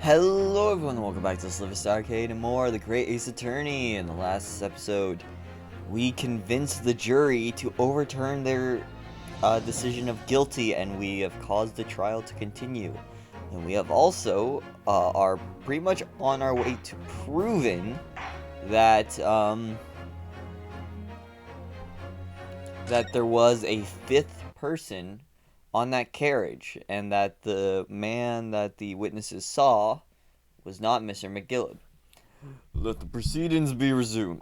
Hello everyone, and welcome back to SliverStar Arcade and more, the Great Ace Attorney. In the last episode, we convinced the jury to overturn their decision of guilty, and we have caused the trial to continue. And we have also are pretty much on our way to proving that that there was a fifth person on that carriage, and that the man that the witnesses saw was not Mr. McGillard. Let the proceedings be resumed.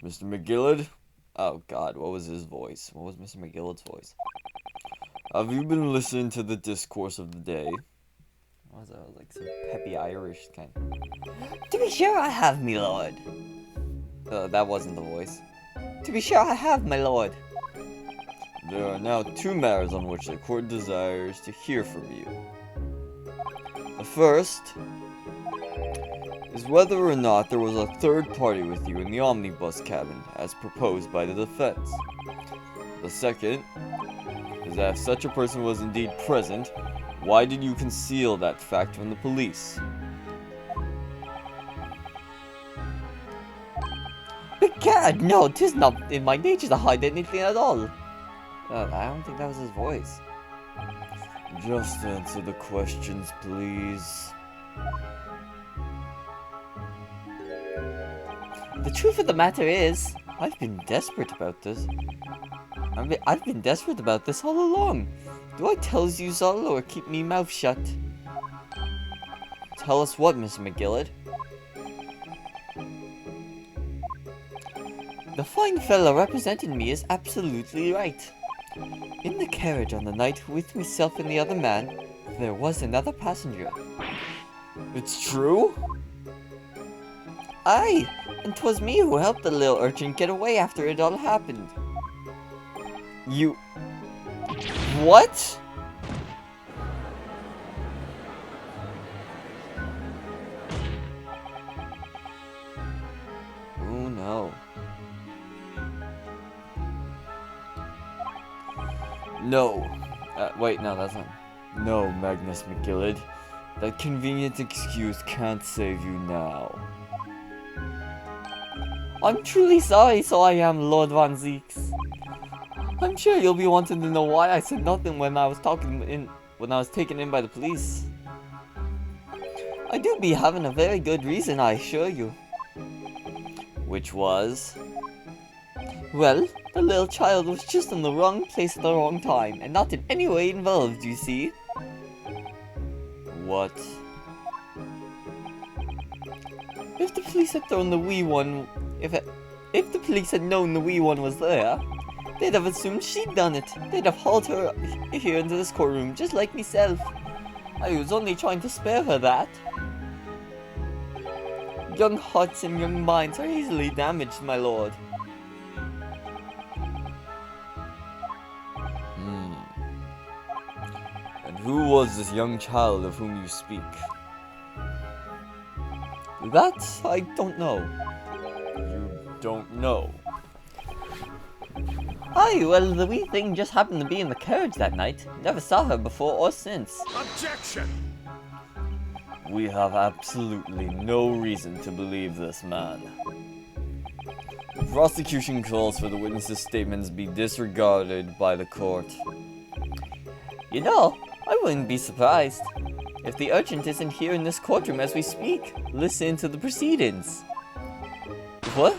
Mr. McGillard? Oh god, what was his voice? What was Mr. McGillard's voice? Have you been listening to the discourse of the day? What was that? Like some peppy Irish kind. To be sure I have, my lord. That wasn't the voice. To be sure I have, my lord. There are now two matters on which the court desires to hear from you. The first is whether or not there was a third party with you in the omnibus cabin, as proposed by the defense. The second is that if such a person was indeed present, why did you conceal that fact from the police? Begad, no, 'tis not in my nature to hide anything at all. I don't think that was his voice. Just answer the questions, please. The truth of the matter is, I've been desperate about this. I've been desperate about this all along. Do I tell you all or keep me mouth shut? Tell us what, Mr. McGillard? The fine fellow representing me is absolutely right. In the carriage on the night with myself and the other man, there was another passenger. It's true? Aye, and 'twas me who helped the little urchin get away after it all happened. You... What? Oh no. No. Wait, no, that's not... No, Magnus McGillard. That convenient excuse can't save you now. I'm truly sorry, so I am, Lord Von Zeeks. I'm sure you'll be wanting to know why I said nothing when I was taken in by the police. I do be having a very good reason, I assure you. Which was... Well, the little child was just in the wrong place at the wrong time, and not in any way involved, you see. What? If the police had thrown the wee one... If the police had known the wee one was there, they'd have assumed she'd done it. They'd have hauled her here into this courtroom, just like myself. I was only trying to spare her that. Young hearts and young minds are easily damaged, my lord. And who was this young child of whom you speak? That I don't know. You don't know? Aye, well, the wee thing just happened to be in the carriage that night. Never saw her before or since. Objection! We have absolutely no reason to believe this man. The prosecution calls for the witness's statements be disregarded by the court. You know, I wouldn't be surprised if the urchin isn't here in this courtroom as we speak. Listen to the proceedings. What?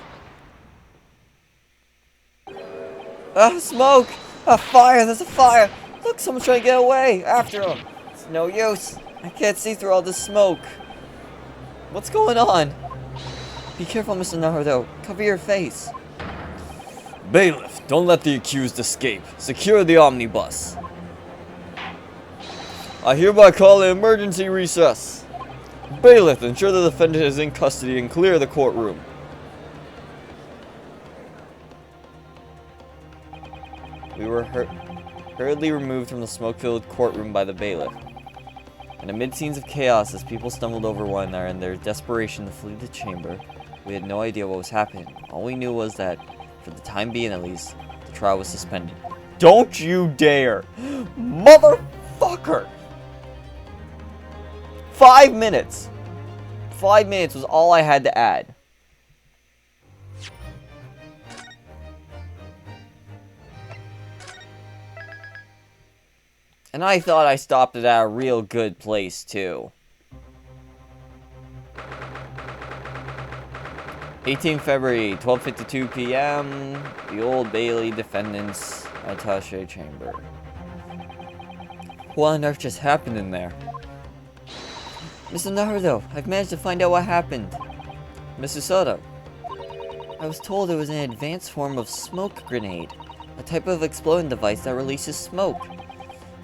Smoke! A fire! There's a fire! Look, someone's trying to get away! After him! It's no use! I can't see through all this smoke. What's going on? Be careful, Mr. Naruto. Cover your face. Bailiff, don't let the accused escape. Secure the omnibus. I hereby call an emergency recess. Bailiff, ensure the defendant is in custody and clear the courtroom. We were hurriedly removed from the smoke-filled courtroom by the bailiff. And amid scenes of chaos as people stumbled over one another in their desperation to flee the chamber, we had no idea what was happening. All we knew was that, for the time being at least, the trial was suspended. Don't you dare! Motherfucker! 5 minutes! 5 minutes was all I had to add. And I thought I stopped it at a real good place, too. 18 February, 12:52 p.m. The Old Bailey Defendant's Attaché Chamber. What on earth just happened in there? Mr. Naruto, I've managed to find out what happened. Mr. Soto, I was told it was an advanced form of smoke grenade, a type of exploding device that releases smoke.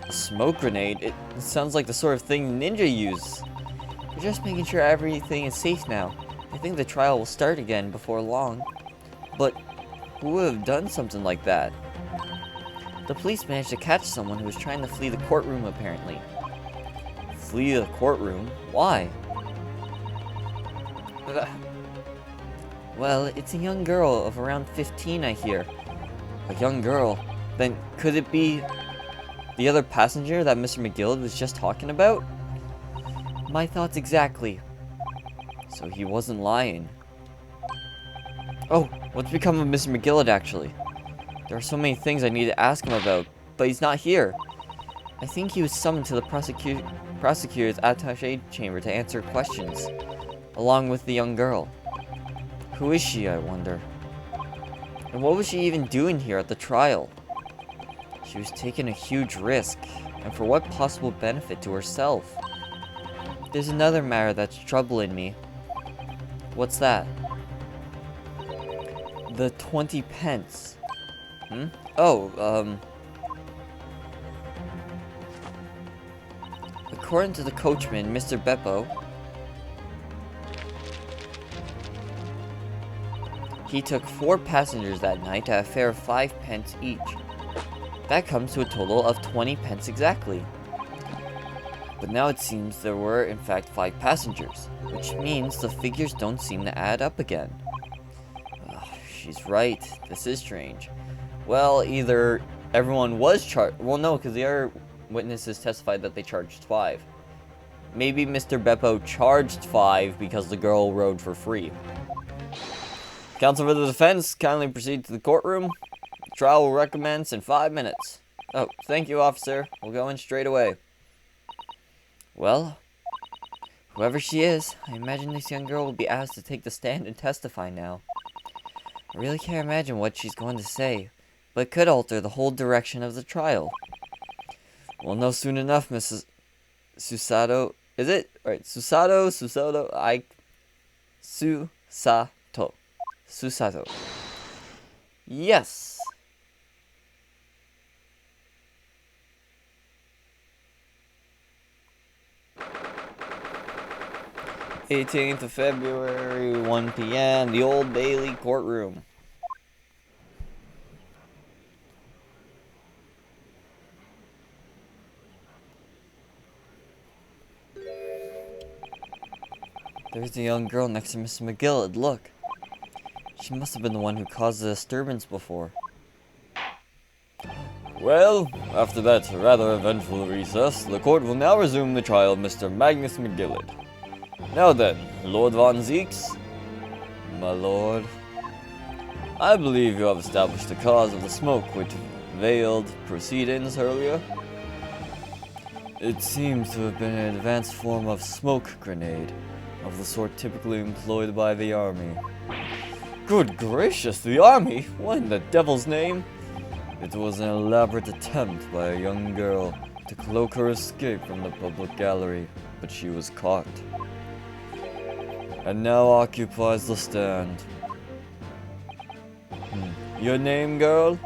A smoke grenade? It sounds like the sort of thing ninja use. We're just making sure everything is safe now. I think the trial will start again before long. But who would have done something like that? The police managed to catch someone who was trying to flee the courtroom, apparently. Flee the courtroom? Why? Well, it's a young girl of around 15, I hear. A young girl? Then could it be the other passenger that Mr. McGill was just talking about? My thoughts exactly. So he wasn't lying. Oh, what's become of Mr. McGill, actually? There are so many things I need to ask him about, but he's not here. I think he was summoned to the prosecutor's attaché chamber to answer questions, along with the young girl. Who is she, I wonder? And what was she even doing here at the trial? She was taking a huge risk, and for what possible benefit to herself? There's another matter that's troubling me. What's that? The 20 pence. Oh, according to the coachman, Mr. Beppo, he took 4 passengers that night at a fare of 5 pence each. That comes to a total of 20 pence exactly. But now it seems there were, in fact, 5 passengers, which means the figures don't seem to add up again. She's right. This is strange. Well, either everyone was charged. Well, no, because the other witnesses testified that they charged 5. Maybe Mr. Beppo charged 5 because the girl rode for free. Counsel for the defense, kindly proceed to the courtroom. The trial will recommence in 5 minutes. Oh, thank you, officer. We'll go in straight away. Well, whoever she is, I imagine this young girl will be asked to take the stand and testify now. I really can't imagine what she's going to say, but it could alter the whole direction of the trial. We'll know soon enough, Mrs. Susato. Is it? Alright, Susato. Susato. Yes. '18th of February, 1 p.m., the Old Bailey courtroom. There's the young girl next to Mr. McGill. Look. She must have been the one who caused the disturbance before. Well, after that rather eventful recess, the court will now resume the trial of Mr. Magnus McGillard. Now then, Lord Von Zeeks. My lord. I believe you have established the cause of the smoke which veiled proceedings earlier. It seems to have been an advanced form of smoke grenade, of the sort typically employed by the army. Good gracious, the army? What in the devil's name? It was an elaborate attempt by a young girl to cloak her escape from the public gallery, but she was caught. And now occupies the stand. Your name, girl?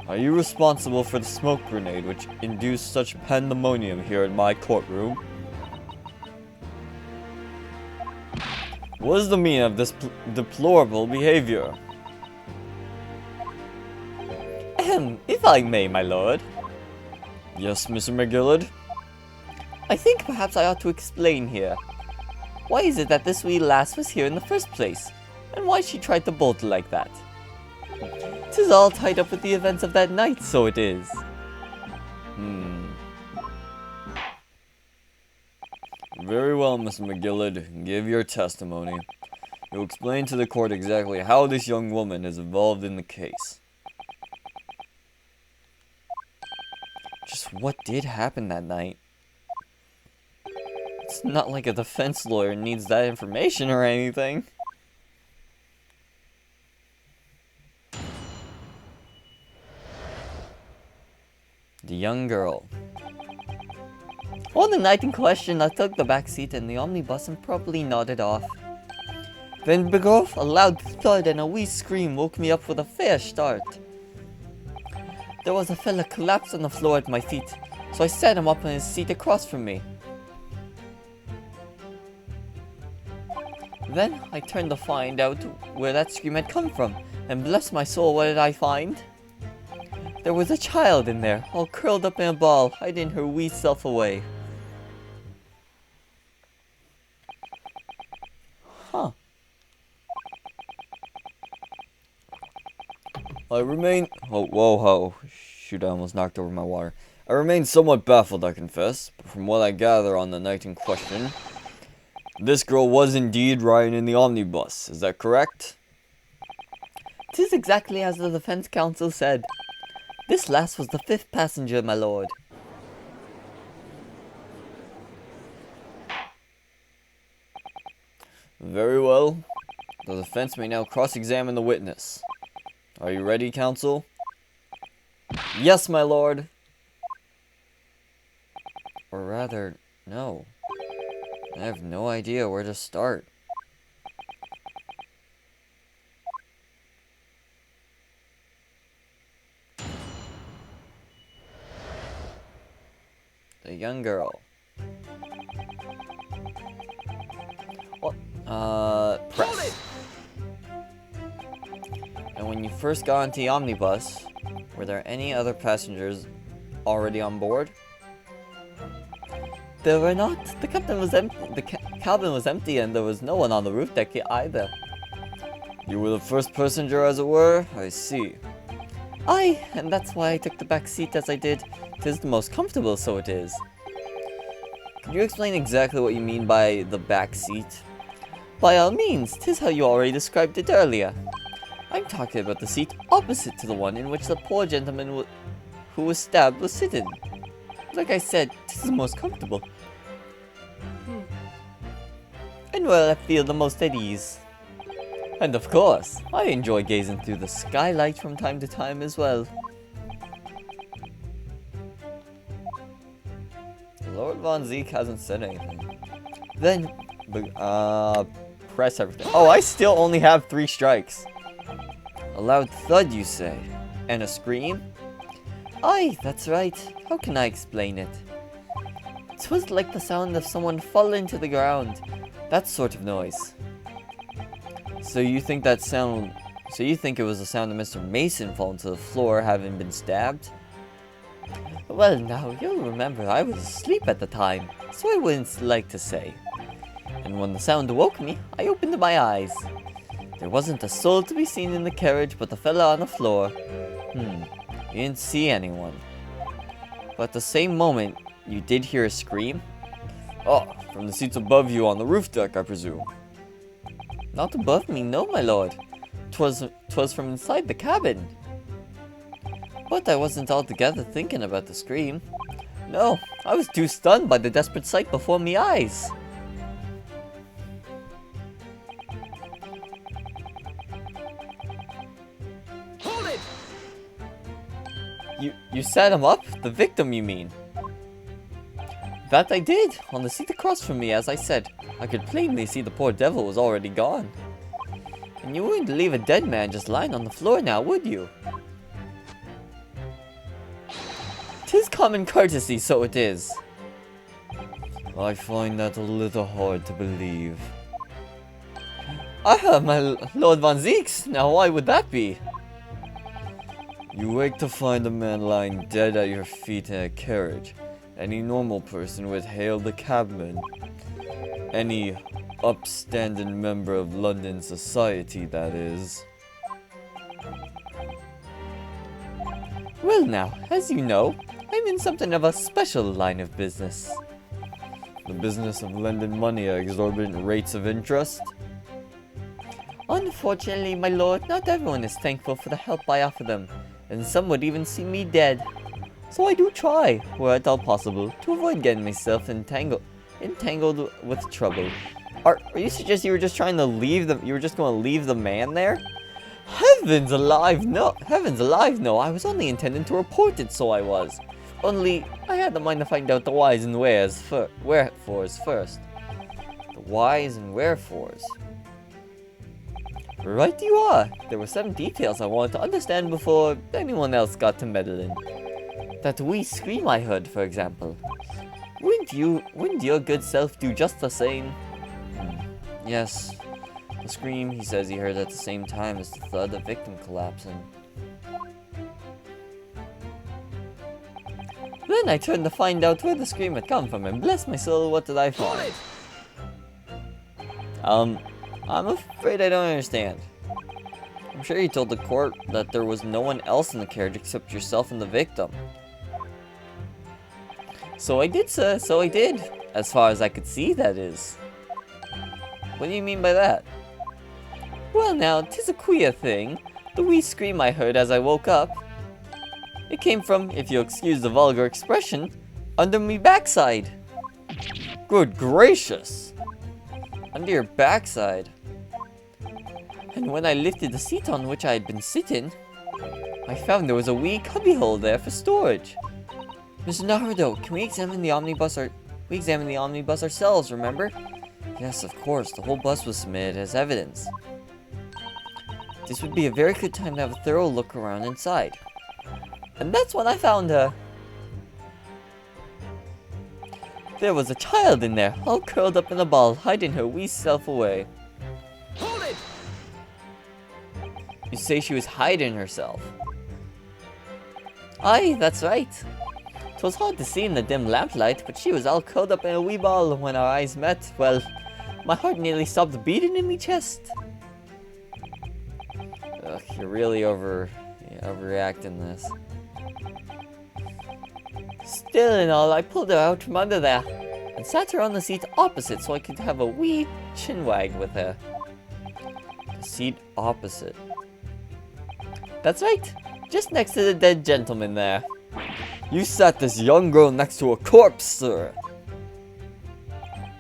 Are you responsible for the smoke grenade which induced such pandemonium here in my courtroom? What is the meaning of this deplorable behavior? If I may, my lord. Yes, Mr. McGillard? I think perhaps I ought to explain here. Why is it that this wee lass was here in the first place? And why she tried to bolt like that? 'Tis all tied up with the events of that night, so it is. Very well, Mr. McGillard. Give your testimony. You'll explain to the court exactly how this young woman is involved in the case. Just what did happen that night? It's not like a defense lawyer needs that information or anything. The young girl. On the night in question, I took the back seat in the omnibus and promptly nodded off. Then begoff, a loud thud and a wee scream woke me up with a fair start. There was a fella collapsed on the floor at my feet, so I sat him up on his seat across from me. Then I turned to find out where that scream had come from, and bless my soul, what did I find? There was a child in there, all curled up in a ball, hiding her wee self away. Huh. I remain... Oh, whoa. Shoot, I almost knocked over my water. I remain somewhat baffled, I confess, but from what I gather on the night in question, this girl was indeed riding in the omnibus. Is that correct? 'Tis exactly as the defense counsel said. This last was the 5th passenger, my lord. Very well. The defense may now cross-examine the witness. Are you ready, counsel? Yes, my lord. Or rather, no. I have no idea where to start. The young girl. Press. And when you first got into the omnibus, were there any other passengers already on board? There were not. The cabin was empty and there was no one on the roof deck either. You were the first passenger, as it were? I see. Aye, and that's why I took the back seat as I did. 'Tis the most comfortable, so it is. Could you explain exactly what you mean by the back seat? By all means, 'tis how you already described it earlier. I'm talking about the seat opposite to the one in which the poor gentleman who was stabbed was sitting. Like I said, 'tis the most comfortable. And where I feel the most at ease. And of course, I enjoy gazing through the skylight from time to time as well. Lord Von Zeke hasn't said anything. Then, press everything. Oh, I still only have 3 strikes. A loud thud, you say? And a scream? Aye, that's right. How can I explain it? 'Twas like the sound of someone falling to the ground. That sort of noise. So you think it was the sound of Mr. Mason falling to the floor having been stabbed? Well now, you'll remember I was asleep at the time, so I wouldn't like to say. And when the sound awoke me, I opened my eyes. There wasn't a soul to be seen in the carriage but the fella on the floor. You didn't see anyone. But at the same moment, you did hear a scream? Oh, from the seats above you on the roof deck, I presume. Not above me, no, my lord. 'Twas from inside the cabin. But I wasn't altogether thinking about the scream. No, I was too stunned by the desperate sight before me eyes. Hold it! You set him up? The victim, you mean? That I did, on the seat across from me, as I said. I could plainly see the poor devil was already gone. And you wouldn't leave a dead man just lying on the floor now, would you? 'Tis common courtesy, so it is. I find that a little hard to believe. Ah, my Lord Von Zeeks, now why would that be? You wake to find a man lying dead at your feet in a carriage. Any normal person would hail the cabman. Any upstanding member of London society, that is. Well now, as you know, I'm in something of a special line of business. The business of lending money at exorbitant rates of interest? Unfortunately, my lord, not everyone is thankful for the help I offer them, and some would even see me dead. So I do try, where at all possible, to avoid getting myself entangled with trouble. Are you suggesting you were just trying to leave them? You were just going to leave the man there? Heavens alive, no! Heavens alive, no! I was only intending to report it, so I was. Only, I had the mind to find out the whys and wherefores first. The whys and wherefores. Right you are! There were some details I wanted to understand before anyone else got to meddling. That wee scream I heard, for example. Wouldn't your good self do just the same? Yes. The scream he says he heard at the same time as the thud of the victim collapsing. Then I turned to find out where the scream had come from, and bless my soul, what did I find? I'm afraid I don't understand. I'm sure you told the court that there was no one else in the carriage except yourself and the victim. So I did, sir, so I did. As far as I could see, that is. What do you mean by that? Well now, 'tis a queer thing. The wee scream I heard as I woke up. It came from, if you'll excuse the vulgar expression, under me backside. Good gracious! Under your backside. And when I lifted the seat on which I had been sitting, I found there was a wee cubbyhole there for storage. Mr. Naruto, can we examine the omnibus ourselves, remember? Yes, of course, the whole bus was submitted as evidence. This would be a very good time to have a thorough look around inside. And that's when I found her. There was a child in there, all curled up in a ball, hiding her wee self away. Hold it! You say she was hiding herself? Aye, that's right. 'Twas hard to see in the dim lamplight, but she was all curled up in a wee ball when our eyes met. Well, my heart nearly stopped beating in me chest. Ugh, you're really overreacting this. Still and all, I pulled her out from under there and sat her on the seat opposite so I could have a wee chinwag with her. The seat opposite. That's right, just next to the dead gentleman there. You sat this young girl next to a corpse, sir.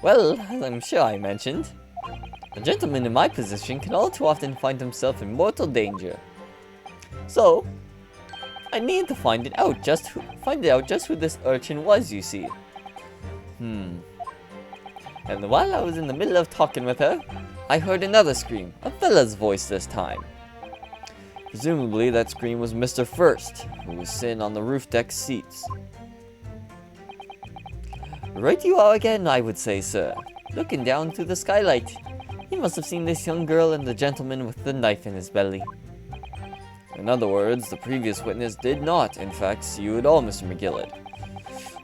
Well, as I'm sure I mentioned, a gentleman in my position can all too often find himself in mortal danger. So, I needed to find out just who this urchin was, you see. And while I was in the middle of talking with her, I heard another scream, a fella's voice this time. Presumably that scream was Mr. First, who was sitting on the roof deck seats. Right you are again, I would say, sir. Looking down through the skylight. He must have seen this young girl and the gentleman with the knife in his belly. In other words, the previous witness did not, in fact, see you at all, Mr. McGillett.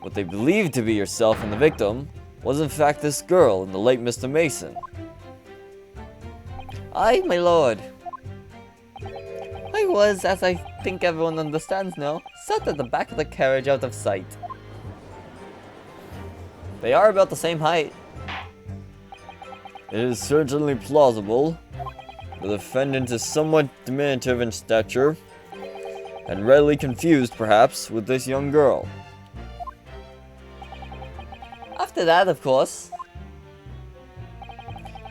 What they believed to be yourself and the victim was in fact this girl and the late Mr. Mason. Aye, my lord. I was, as I think everyone understands now, sat at the back of the carriage out of sight. They are about the same height. It is certainly plausible. The defendant is somewhat diminutive in stature, and readily confused, perhaps, with this young girl. After that, of course,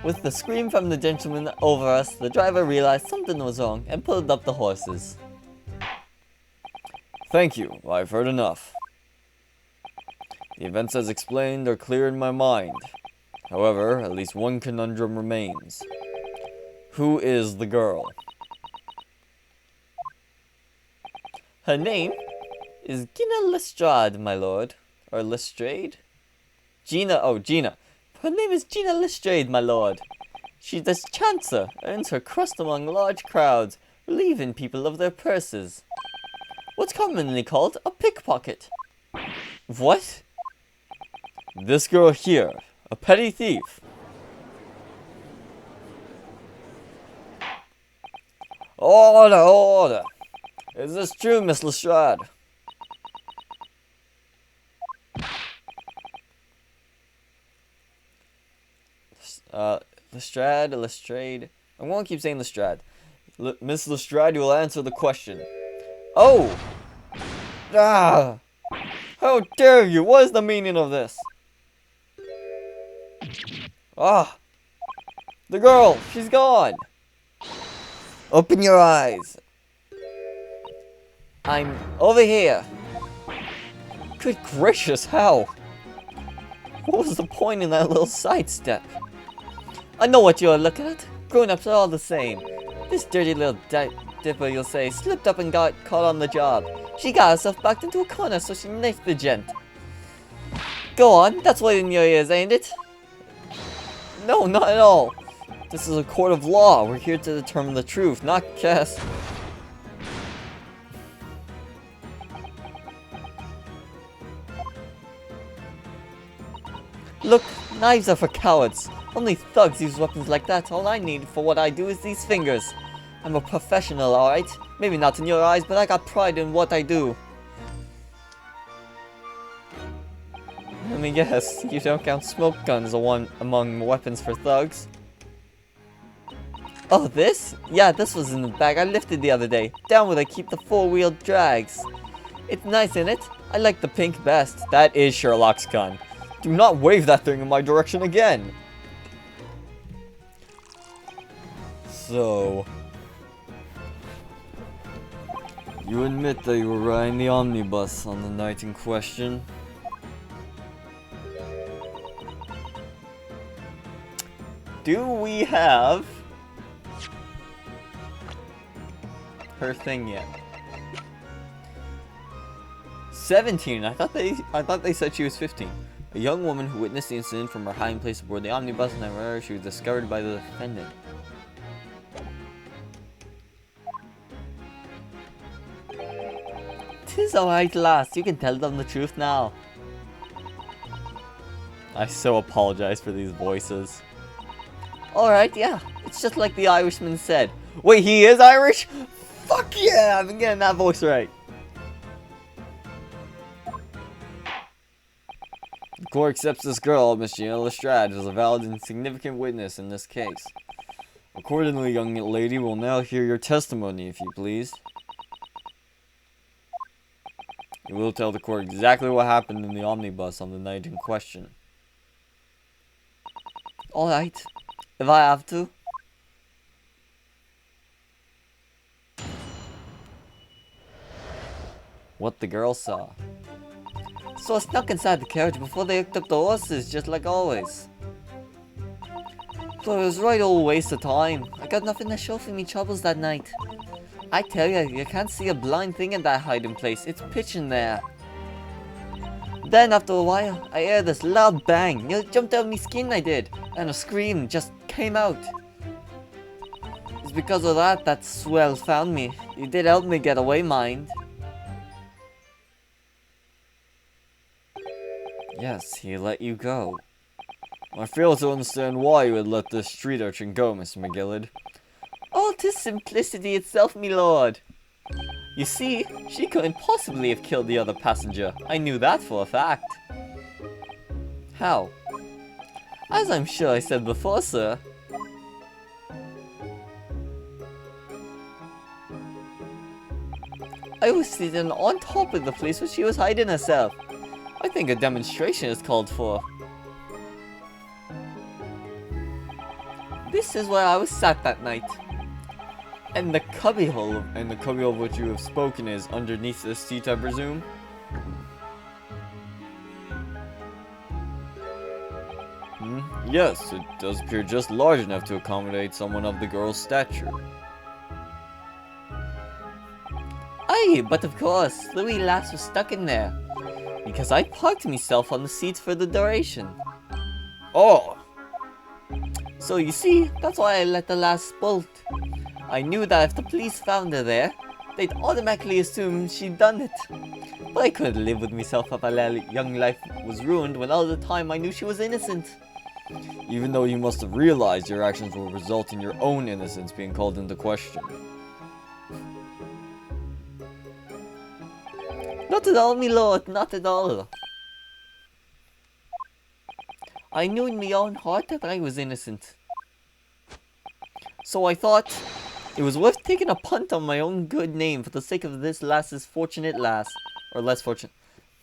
with the scream from the gentleman over us, the driver realized something was wrong and pulled up the horses. Thank you, I've heard enough. The events as explained are clear in my mind. However, at least one conundrum remains. Who is the girl? Her name is Gina Lestrade, my lord. Or Lestrade? Gina. Her name is Gina Lestrade, my lord. She does chancer, earns her crust among large crowds, relieving people of their purses. What's commonly called a pickpocket. What? This girl here, a petty thief. Order, order. Is this true, Miss Lestrade? Lestrade. I'm going to keep saying Lestrade. Miss Lestrade, you will answer the question. Oh! Ah! How dare you! What is the meaning of this? Ah! The girl! She's gone! Open your eyes! I'm over here! Good gracious, how? What was the point in that little sidestep? I know what you're looking at. Grown-ups are all the same. This dirty little dipper, you'll say, slipped up and got caught on the job. She got herself backed into a corner, so she knifed the gent. Go on, that's what in your ears, ain't it? No, not at all. This is a court of law. We're here to determine the truth, not guess. Look, knives are for cowards. Only thugs use weapons like that. All I need for what I do is these fingers. I'm a professional, alright? Maybe not in your eyes, but I got pride in what I do. Let me guess, you don't count smoke guns among weapons for thugs. Oh, this? Yeah, this was in the bag I lifted the other day. Down where they keep the four-wheel drags. It's nice, isn't it? I like the pink best. That is Sherlock's gun. Do not wave that thing in my direction again. So, you admit that you were riding the omnibus on the night in question? Do we have her thing yet? 17. I thought they said she was 15. A young woman who witnessed the incident from her hiding place aboard the omnibus, and however she was discovered by the defendant. Tis alright, lass. You can tell them the truth now. I so apologize for these voices. Alright, yeah. It's just like the Irishman said. Wait, he is Irish? Fuck yeah! I've been getting that voice right. The court accepts this girl, Miss Gina Lestrade, as a valid and significant witness in this case. Accordingly, young lady, we'll now hear your testimony, if you please. You will tell the court exactly what happened in the omnibus on the night in question. Alright, if I have to. What the girl saw. So I snuck inside the carriage before they hooked up the horses, just like always. So it was right old waste of time. I got nothing to show for me troubles that night. I tell you can't see a blind thing in that hiding place. It's pitch in there. Then after a while, I heard this loud bang. It jumped out of me skin, I did. And a scream just came out. It's because of that swell found me. He did help me get away, mind. Yes, he let you go. I fail to understand why you would let this street urchin go, Mr. McGillard. Oh, 'tis simplicity itself, me lord. You see, she couldn't possibly have killed the other passenger. I knew that for a fact. How? As I'm sure I said before, sir. I was sitting on top of the place where she was hiding herself. I think a demonstration is called for. This is where I was sat that night. And the cubbyhole of which you have spoken is underneath this seat, I presume? Yes, it does appear just large enough to accommodate someone of the girl's stature. Aye, but of course, the wee lass was stuck in there. Because I parked myself on the seat for the duration. Oh! So you see, that's why I let the lass bolt. I knew that if the police found her there, they'd automatically assume she'd done it. But I couldn't live with myself if her young life was ruined when all the time I knew she was innocent. Even though you must have realized your actions will result in your own innocence being called into question. Not at all, me lord, not at all. I knew in my own heart that I was innocent. So I thought it was worth taking a punt on my own good name for the sake of this lass's fortunate lass. Or less fortunate.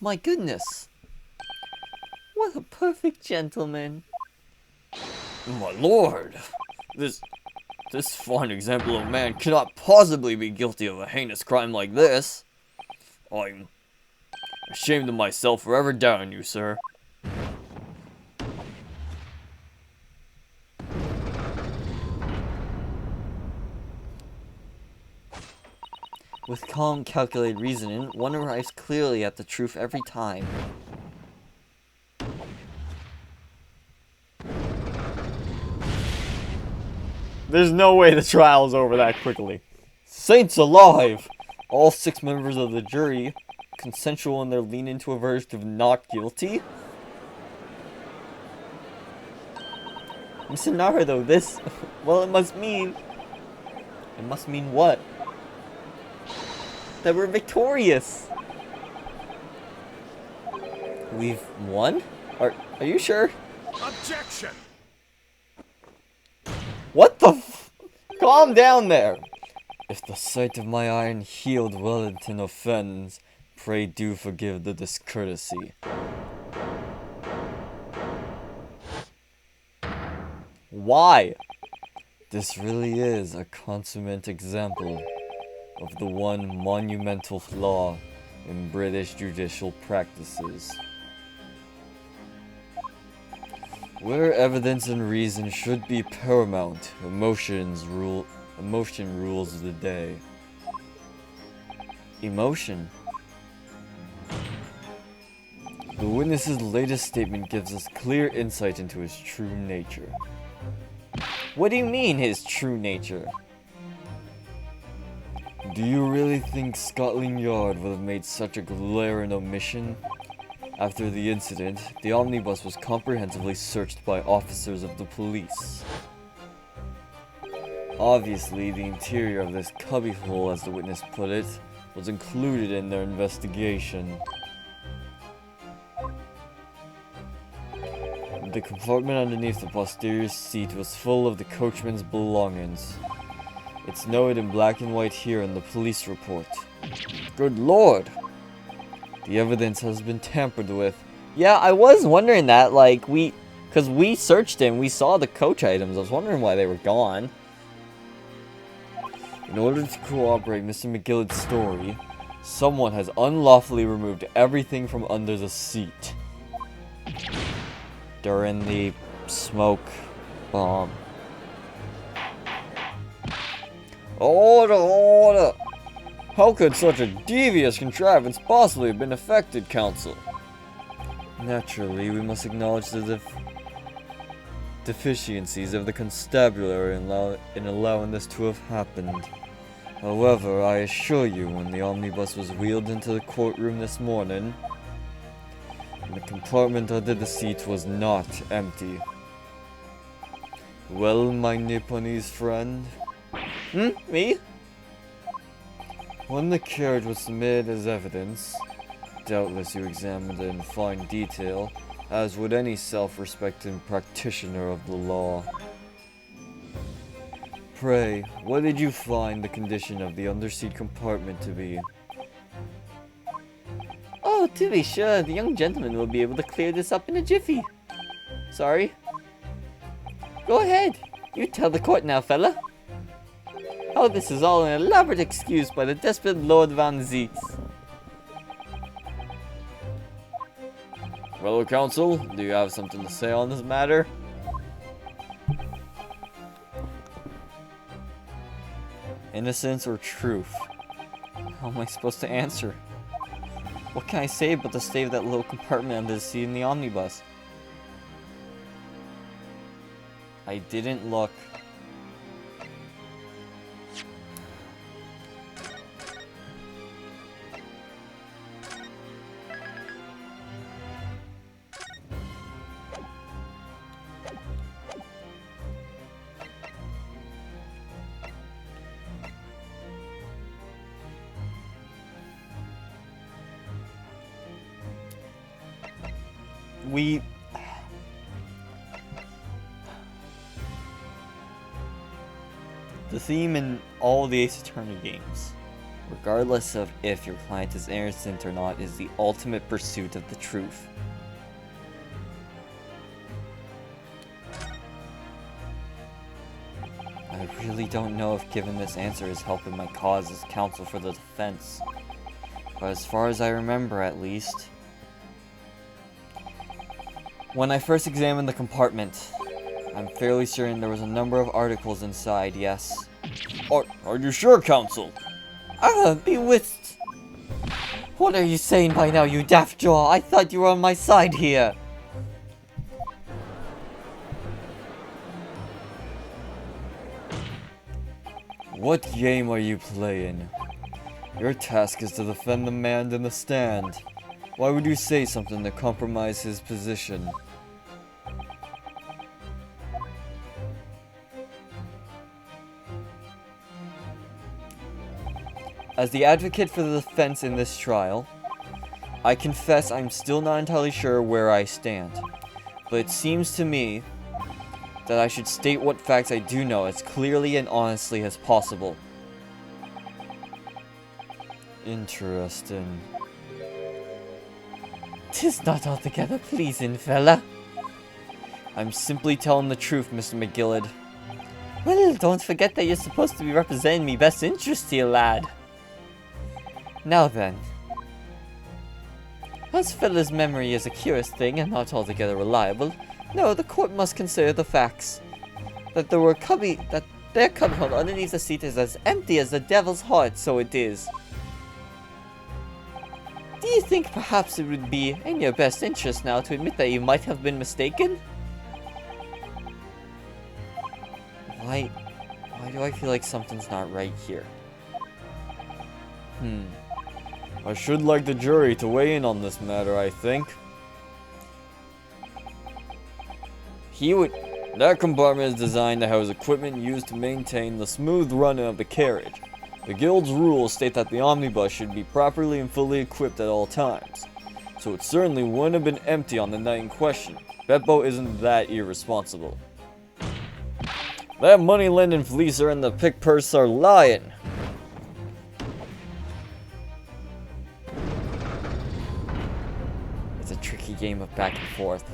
My goodness. What a perfect gentleman. My lord. This fine example of man cannot possibly be guilty of a heinous crime like this. I'm ashamed of myself for ever doubting you, sir. With calm, calculated reasoning, one arrives clearly at the truth every time. There's no way the trial's over that quickly. Saints alive! All 6 members of the jury, consensual in their lean into a verdict of not guilty? Mr. Naruto, this... well, it must mean... It must mean what? That we're victorious! We've won? Are you sure? Objection! What the f... Calm down there! If the sight of my iron healed Wellington offends, pray do forgive the discourtesy. Why? This really is a consummate example of the one monumental flaw in British judicial practices. Where evidence and reason should be paramount, emotion rules the day. Emotion? The witness's latest statement gives us clear insight into his true nature. What do you mean, his true nature? Do you really think Scotland Yard would have made such a glaring omission? After the incident, the omnibus was comprehensively searched by officers of the police. Obviously, the interior of this cubbyhole, as the witness put it, was included in their investigation. The compartment underneath the posterior seat was full of the coachman's belongings. It's noted in black and white here in the police report. Good lord! The evidence has been tampered with. Yeah, I was wondering that, like, because we searched him, we saw the coach items. I was wondering why they were gone. In order to corroborate Mr. McGillicud's story, someone has unlawfully removed everything from under the seat during the smoke bomb. Order, order! How could such a devious contrivance possibly have been effected, counsel? Naturally, we must acknowledge the deficiencies of the constabulary in allowing this to have happened. However, I assure you, when the omnibus was wheeled into the courtroom this morning, the compartment under the seat was not empty. Well, my Nipponese friend? Me? When the carriage was submitted as evidence, doubtless you examined it in fine detail, as would any self-respecting practitioner of the law. Pray, what did you find the condition of the underseat compartment to be? Oh, to be sure, the young gentleman will be able to clear this up in a jiffy. Sorry. Go ahead. You tell the court now, fella. Oh, this is all an elaborate excuse by the desperate Lord Van Zeets. Fellow counsel, do you have something to say on this matter? Innocence or truth? How am I supposed to answer? What can I say but to save that little compartment under the seat in the omnibus? I didn't look. the theme in all the Ace Attorney games, regardless of if your client is innocent or not, is the ultimate pursuit of the truth. I really don't know if giving this answer is helping my cause as counsel for the defense, but as far as I remember at least, when I first examined the compartment, I'm fairly certain there was a number of articles inside, yes. Are you sure, counsel? Bewitched! What are you saying by now, you daft jaw? I thought you were on my side here! What game are you playing? Your task is to defend the man in the stand. Why would you say something to compromise his position? As the advocate for the defense in this trial, I confess I'm still not entirely sure where I stand, but it seems to me that I should state what facts I do know as clearly and honestly as possible. Interesting. 'Tis not altogether pleasing, fella. I'm simply telling the truth, Mr. McGillard. Well, don't forget that you're supposed to be representing me best interest here, lad. Now then. As fella's memory is a curious thing and not altogether reliable, no, the court must consider the facts. That their cubbyhole underneath the seat is as empty as the devil's heart, so it is. Do you think perhaps it would be in your best interest now to admit that you might have been mistaken? Why do I feel like something's not right here? I should like the jury to weigh in on this matter, I think. That compartment is designed to house equipment used to maintain the smooth running of the carriage. The Guild's rules state that the omnibus should be properly and fully equipped at all times, so it certainly wouldn't have been empty on the night in question. Beppo isn't that irresponsible. That money-lending fleecer and the pick purse are lying. It's a tricky game of back and forth.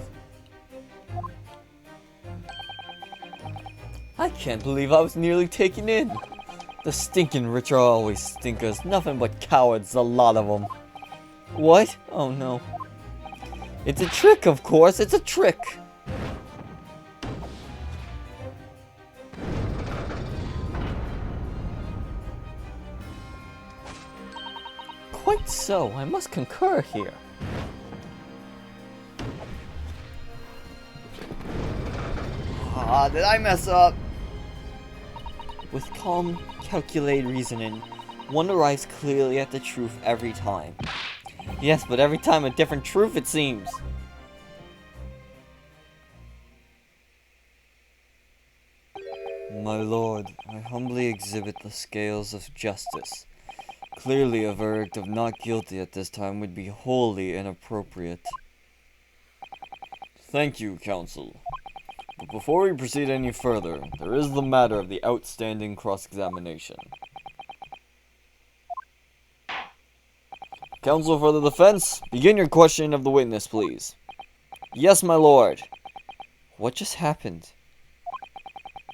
I can't believe I was nearly taken in. The stinking rich are always stinkers. Nothing but cowards, a lot of them. What? Oh no. It's a trick, of course. It's a trick. Quite so. I must concur here. Did I mess up? With calm, calculated reasoning, one arrives clearly at the truth every time. Yes, but every time a different truth, it seems. My lord, I humbly exhibit the scales of justice. Clearly, a verdict of not guilty at this time would be wholly inappropriate. Thank you, counsel. But before we proceed any further, there is the matter of the outstanding cross-examination. Counsel for the defense, begin your questioning of the witness, please. Yes, my lord. What just happened?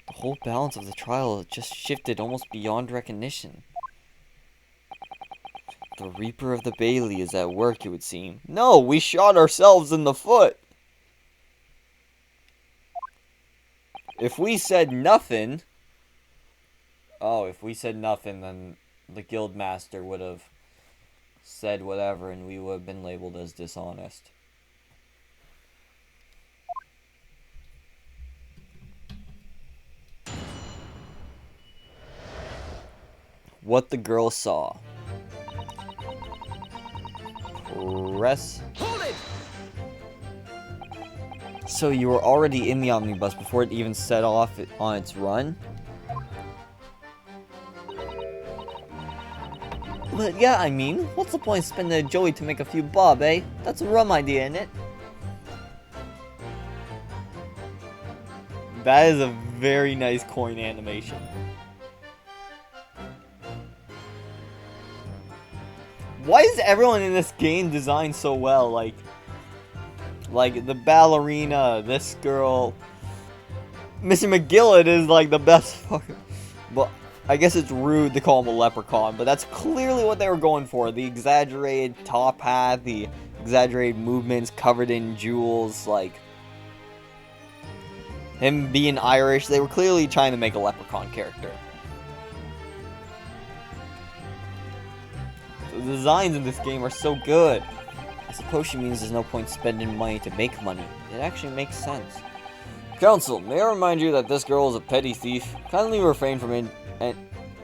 The whole balance of the trial just shifted almost beyond recognition. The Reaper of the Bailey is at work, it would seem. No, we shot ourselves in the foot! If we said nothing... Oh, if we said nothing, then the Guildmaster would have said whatever, and we would have been labeled as dishonest. What the girl saw. Press. Hold it! So you were already in the omnibus before it even set off on its run? But yeah, I mean, what's the point of spending a joey to make a few bob, eh? That's a rum idea, isn't it? That is a very nice coin animation. Why is everyone in this game designed so well? Like the ballerina, this girl. Mr. McGillett is like the best fucking... Well, I guess it's rude to call him a leprechaun, but that's clearly what they were going for. The exaggerated top hat, the exaggerated movements covered in jewels, like... Him being Irish, they were clearly trying to make a leprechaun character. The designs in this game are so good. I suppose she means there's no point spending money to make money. It actually makes sense. Counsel, may I remind you that this girl is a petty thief? Kindly refrain from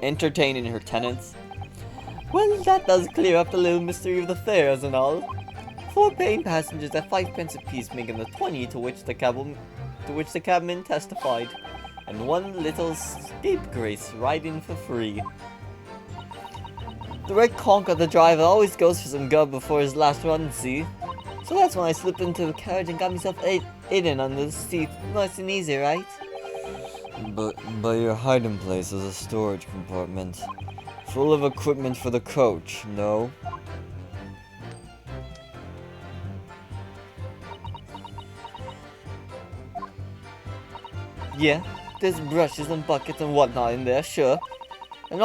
entertaining her tenants. Well, that does clear up the little mystery of the fares and all. 4 paying passengers at 5 pence apiece, making the 20 to which the cabman testified, and 1 little scapegrace riding for free. The red conch of the driver always goes for some grub before his last run, see? So that's when I slipped into the carriage and got myself hidden under the seat. Nice and easy, right? But your hiding place is a storage compartment. Full of equipment for the coach, no? Yeah, there's brushes and buckets and whatnot in there, sure. And I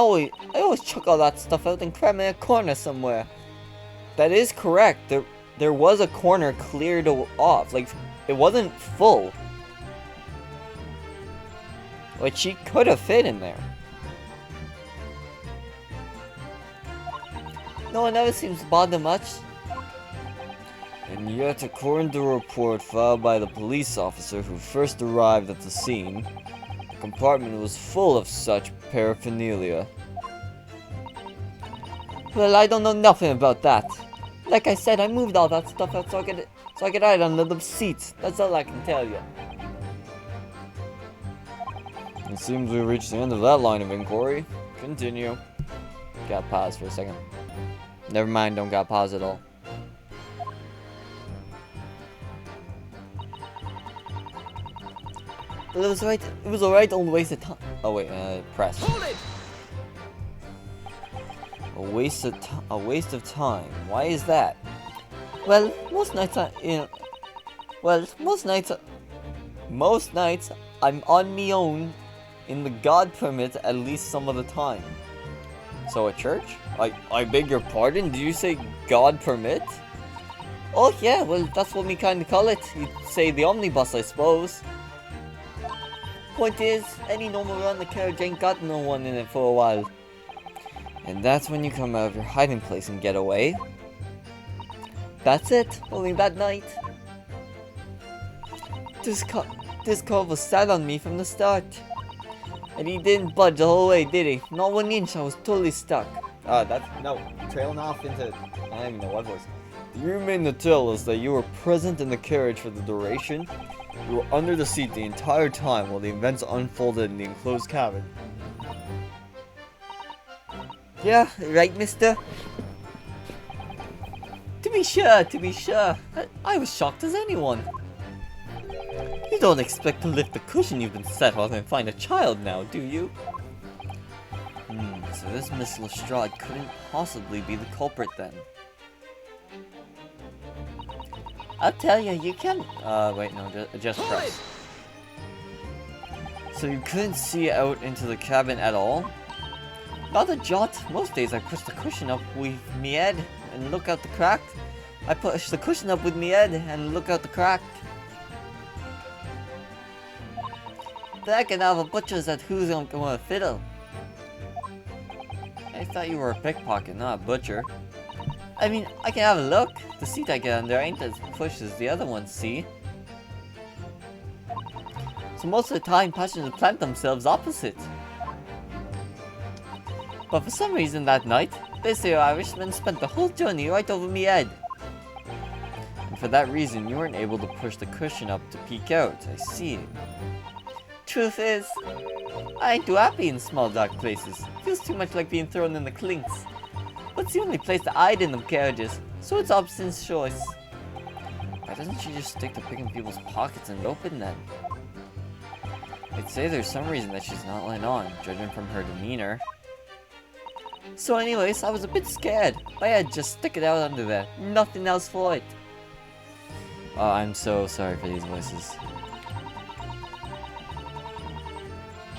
always chuck all that stuff out and cram it in a corner somewhere. That is correct. There was a corner cleared off. Like, it wasn't full. Like, she could have fit in there. No one ever seems to bother much. And yet, according to a report filed by the police officer who first arrived at the scene, the compartment was full of such paraphernalia. Well, I don't know nothing about that. Like I said, I moved all that stuff out so I could hide under the seats. That's all I can tell you. It seems we reached the end of that line of inquiry. Continue. Got pause for a second. Never mind, don't got pause at all. But it was alright, only waste of time. Oh wait, press. Hold it! A waste of time. Why is that? Well, most nights I'm on me own in the God permit at least some of the time. So at church? I beg your pardon, did you say God permit? Oh yeah, well that's what we kinda call it. You'd say the omnibus, I suppose. Point is, any normal run the carriage ain't got no one in it for a while. And that's when you come out of your hiding place and get away. That's it, only that night. This cove was sat on me from the start. And he didn't budge the whole way, did he? Not 1 inch, I was totally stuck. No, trailing off into, I don't even know what voice. You mean to tell us that you were present in the carriage for the duration? You were under the seat the entire time while the events unfolded in the enclosed cabin. Yeah, right, mister? To be sure. I was shocked as anyone. You don't expect to lift the cushion you've been sat on and find a child now, do you? So this Miss Lestrade couldn't possibly be the culprit then. I'll tell you, you can... wait, no, just press. So you couldn't see out into the cabin at all? Not a jot. Most days I push the cushion up with me head and look out the crack. I push the cushion up with me head and look out the crack. But I can have a butcher's at who's gonna fiddle. I thought you were a pickpocket, not a butcher. I mean, I can have a look. The seat I get under ain't as pushed as the other ones, see? So most of the time, passengers plant themselves opposite. But for some reason that night, this here Irishman spent the whole journey right over me head. And for that reason, you weren't able to push the cushion up to peek out, I see. Truth is, I ain't too happy in small dark places. Feels too much like being thrown in the clinks. But it's the only place to hide in them carriages, so it's Hobson's choice. Why doesn't she just stick to picking people's pockets and open them? I'd say there's some reason that she's not letting on, judging from her demeanor. So anyways, I was a bit scared. I had just stick it out under there. Nothing else for it. Oh, I'm so sorry for these voices.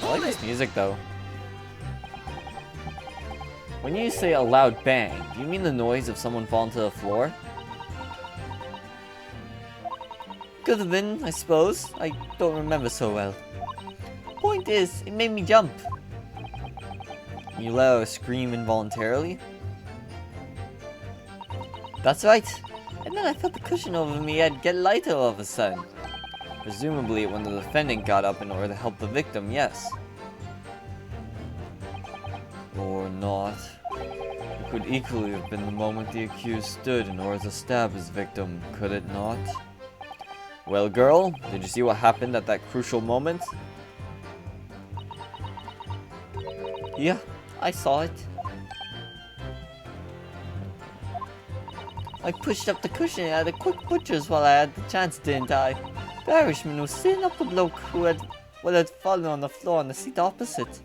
I like this music though. When you say a loud bang, do you mean the noise of someone falling to the floor? Could have been, I suppose. I don't remember so well. Point is, it made me jump. You let out a scream involuntarily? That's right. And then I felt the cushion over me had get lighter all of a sudden. Presumably when the defendant got up in order to help the victim, yes. Or not. It could equally have been the moment the accused stood in order to stab his victim, could it not? Well, girl, did you see what happened at that crucial moment? Yeah, I saw it. I pushed up the cushion and had a quick butcher's while I had the chance, didn't I? The Irishman was sitting up the bloke who had fallen on the floor on the seat opposite.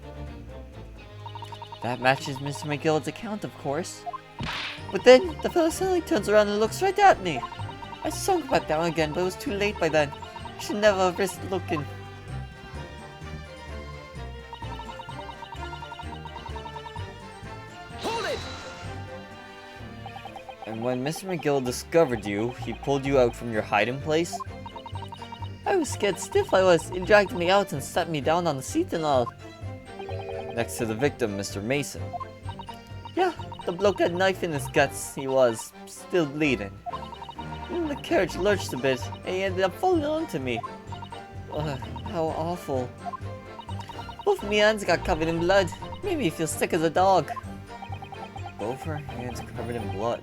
That matches Mr. McGillard's account, of course. But then, the fellow suddenly turns around and looks right at me. I sunk back down again, but it was too late by then. I should never have risked looking. Hold it! And when Mr. McGillard discovered you, he pulled you out from your hiding place? I was scared stiff, I was. He dragged me out and sat me down on the seat and all. Next to the victim, Mr. Mason. Yeah, the bloke had a knife in his guts. He was still bleeding. Then the carriage lurched a bit, and he ended up falling onto me. Ugh, how awful. Both my hands got covered in blood. Made me feel sick as a dog. Both her hands covered in blood.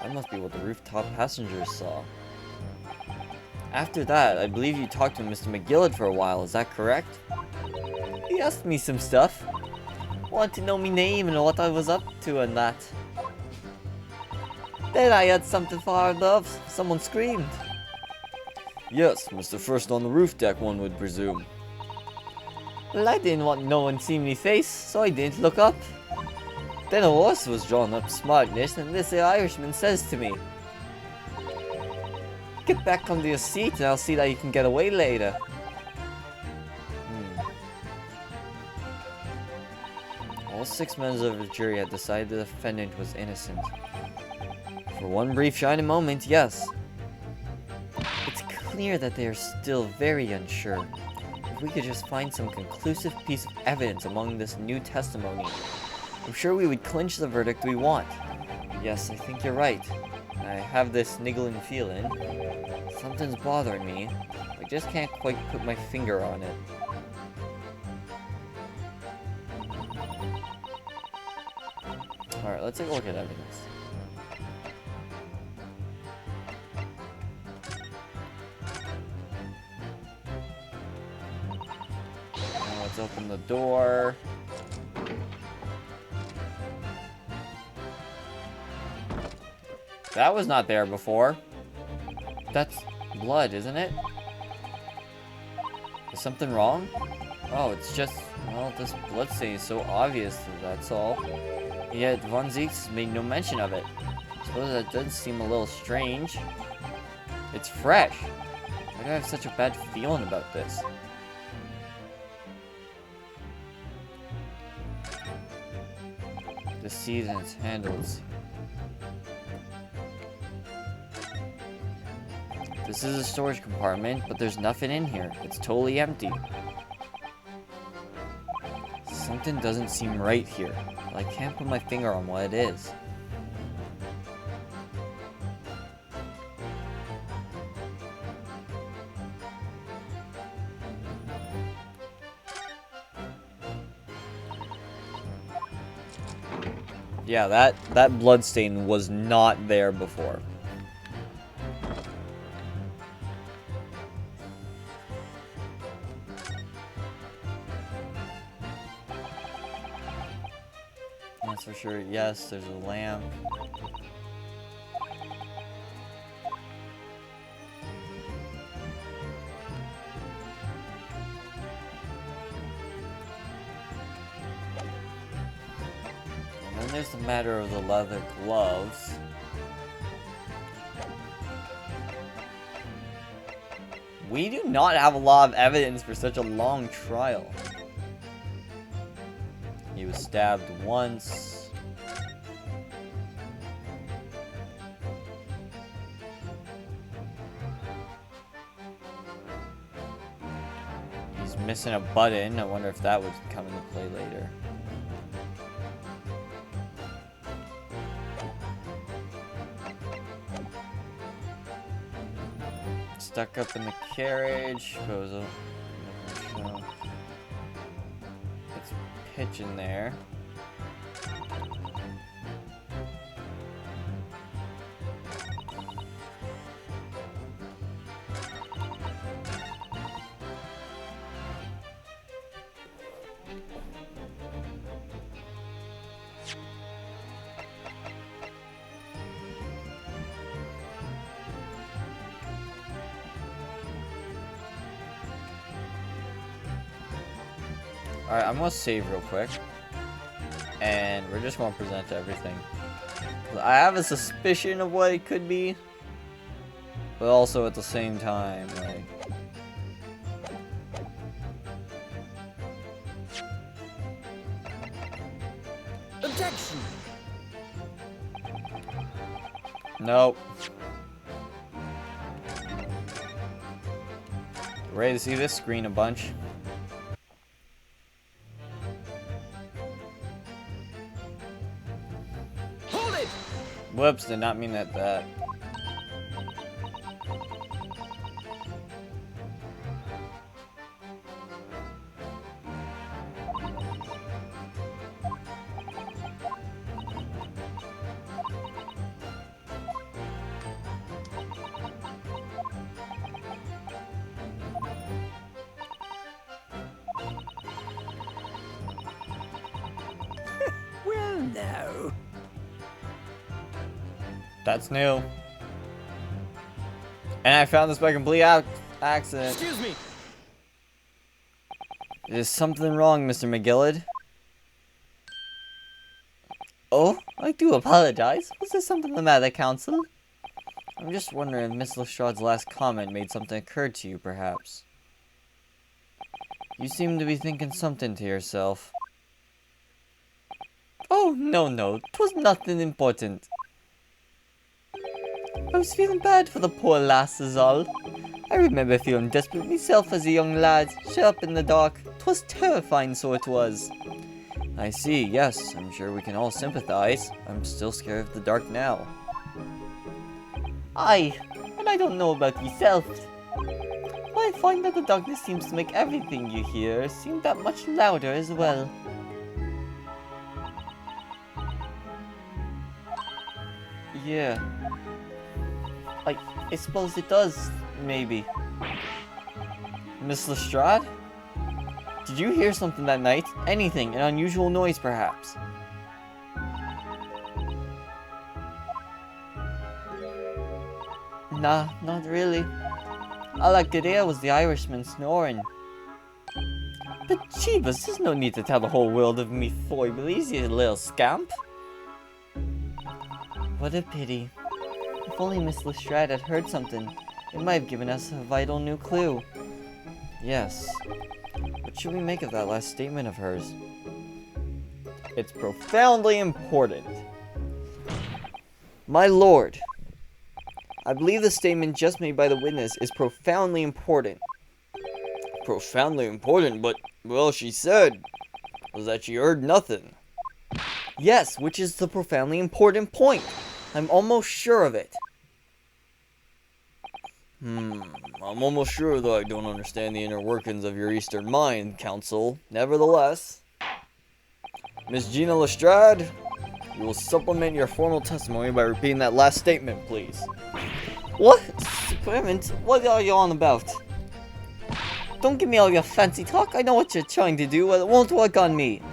That must be what the rooftop passengers saw. After that, I believe you talked to Mr. McGillard for a while, is that correct? He asked me some stuff. Wanted to know me name and what I was up to and that. Then I heard something far above. Someone screamed. Yes, Mr. First on the roof deck, one would presume. Well, I didn't want no one to see me face, so I didn't look up. Then a horse was drawn up smartness, and this Irishman says to me, "Get back onto your seat and I'll see that you can get away later." All 6 members of the jury had decided the defendant was innocent. For one brief shining moment, yes. It's clear that they are still very unsure. If we could just find some conclusive piece of evidence among this new testimony, I'm sure we would clinch the verdict we want. Yes, I think you're right. I have this niggling feeling. Something's bothering me. I just can't quite put my finger on it. Alright, let's take a look at evidence. Now let's open the door. That was not there before. That's blood, isn't it? Is something wrong? Oh, it's just, well, this blood stain is so obvious, that's all. Yet Von Zieks made no mention of it. I suppose that does seem a little strange. It's fresh. Why do I have such a bad feeling about this? The seed and its handles. This is a storage compartment, but there's nothing in here. It's totally empty. Something doesn't seem right here. I can't put my finger on what it is. Yeah, that blood stain was not there before. That's for sure. Yes, there's a lamp. And then there's the matter of the leather gloves. We do not have a lot of evidence for such a long trial. He was stabbed once. He's missing a button. I wonder if that would come into play later. Stuck up in the carriage. Goes up. It's pitching there. Alright, I'm gonna save real quick. And we're just gonna present everything. I have a suspicion of what it could be. But also at the same time, like... Objection! Nope. Ready to see this screen a bunch? Whoops, did not mean that. Well, no. That's new. And I found this by complete accident. Excuse me. Is something wrong, Mr. McGillard? Oh, I do apologize. Was there something the matter, Counsel? I'm just wondering if Miss Lestrade's last comment made something occur to you, perhaps. You seem to be thinking something to yourself. Oh, no, 'twas nothing important. I was feeling bad for the poor lass is all. I remember feeling desperate myself as a young lad, shut up in the dark. 'Twas terrifying, so it was. I see, yes, I'm sure we can all sympathize. I'm still scared of the dark now. Aye, and I don't know about yourself, but I find that the darkness seems to make everything you hear seem that much louder as well. Yeah. I suppose it does, maybe. Miss Lestrade? Did you hear something that night? Anything, an unusual noise, perhaps? Nah, not really. All I could hear was the Irishman snoring. But Jeebus, there's no need to tell the whole world of me foibles, you little scamp. What a pity. If only Miss Lestrade had heard something, it might have given us a vital new clue. Yes. What should we make of that last statement of hers? It's profoundly important. My lord, I believe the statement just made by the witness is profoundly important. Profoundly important? But, well, she said was that she heard nothing. Yes, which is the profoundly important point. I'm almost sure of it. I'm almost sure that I don't understand the inner workings of your Eastern mind, Counsel. Nevertheless, Miss Gina Lestrade, you will supplement your formal testimony by repeating that last statement, please. What? Clement, what are you on about? Don't give me all your fancy talk. I know what you're trying to do, but it won't work on me.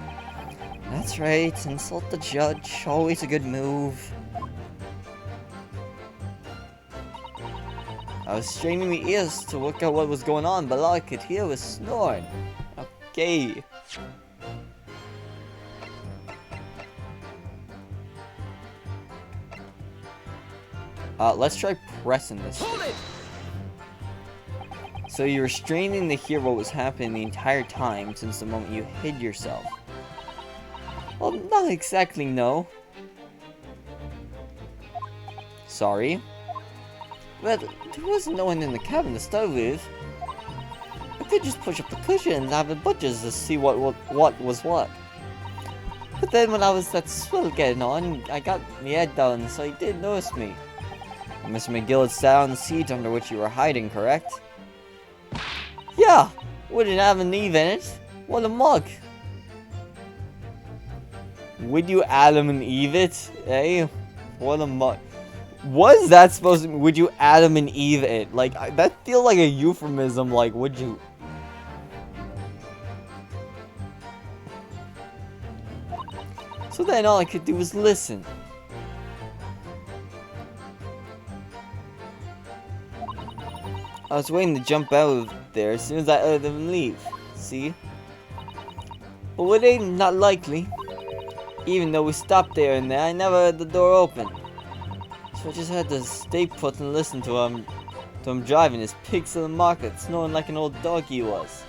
That's right, insult the judge. Always a good move. I was straining my ears to work out what was going on, but all I could hear was snoring. Okay. Let's try pressing this. Hold it! So you were straining to hear what was happening the entire time since the moment you hid yourself. Well, not exactly, no. Sorry. But there wasn't no one in the cabin to start with. I could just push up the cushion and have the butchers to see what was what. But then when I was that swell getting on, I got my head down, so he did notice me. Mr. McGill sat on the seat under which you were hiding, correct? Yeah! Wouldn't have an Eve in it. What a mug! Would you Adam and Eve it? Eh? What a mug. What is that supposed to mean? Would you Adam and Eve it? Like, that feels like a euphemism, like, would you... So then all I could do was listen. I was waiting to jump out of there as soon as I heard them leave. See? But it ain't not likely. Even though we stopped there and there, I never heard the door open. So I just had to stay put and listen to him driving his pigs to the market, snoring like an old dog he was.